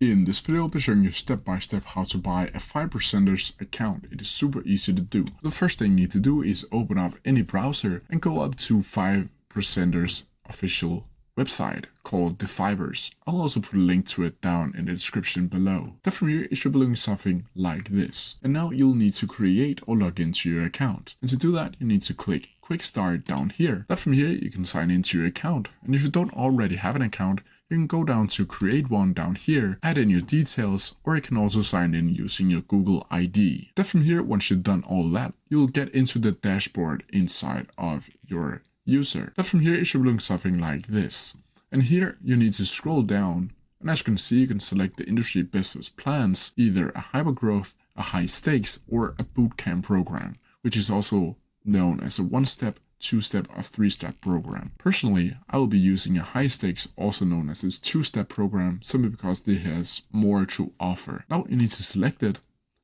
In this video, I'll be showing you step by step how to buy a 5%ers account. It is super easy to do. The first thing you need to do is open up any browser and go up to 5%ers official website called the Fivers. I'll also put a link to it down in the description below. Then from here, it should be looking something like this. And now you'll need to create or log into your account. And to do that, you need to click Quick Start down here. Then from here, you can sign into your account. And if you don't already have an account, you can go down to create one down here, add in your details, or you can also sign in using your Google ID. Then from here, once you've done all that, you'll get into the dashboard inside of your user. Then from here, it should look something like this. And here you need to scroll down, and as you can see, you can select the industry business plans, either a hypergrowth, a high stakes, or a bootcamp program, which is also known as a one-step, two-step, or three-step program. Personally, I will be using a high stakes, also known as this two-step program, simply because it has more to offer. Now you need to select it,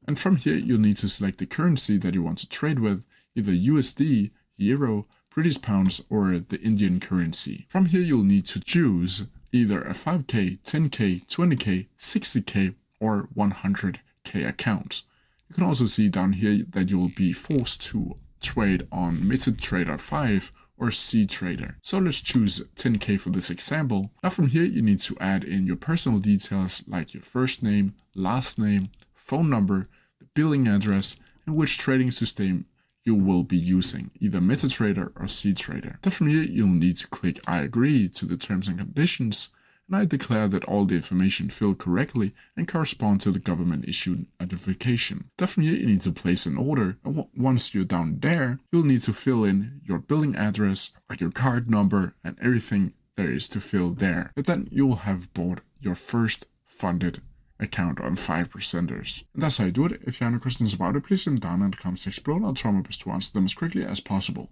and from here you'll need to select the currency that you want to trade with, either USD, Euro, British pounds, or the Indian currency. From here you'll need to choose either a 5k, 10k, 20k, 60k, or 100k account. You can also see down here that you'll be forced to trade on MetaTrader 5 or CTrader. So let's choose 10k for this example. Now from here you need to add in your personal details like your first name, last name, phone number, the billing address, and which trading system you will be using, either MetaTrader or CTrader. Then from here you'll need to click I agree to the terms and conditions, and I declare that all the information filled correctly and correspond to the government issued notification. Then from here you need to place an order, and once you're down there, you'll need to fill in your billing address, like your card number, and everything there is to fill there. But then you will have bought your first funded account on 5%ers. And that's how you do it. If you have any questions about it, please leave them down in the comment section below, and I'll try my best to answer them as quickly as possible.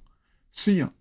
See ya!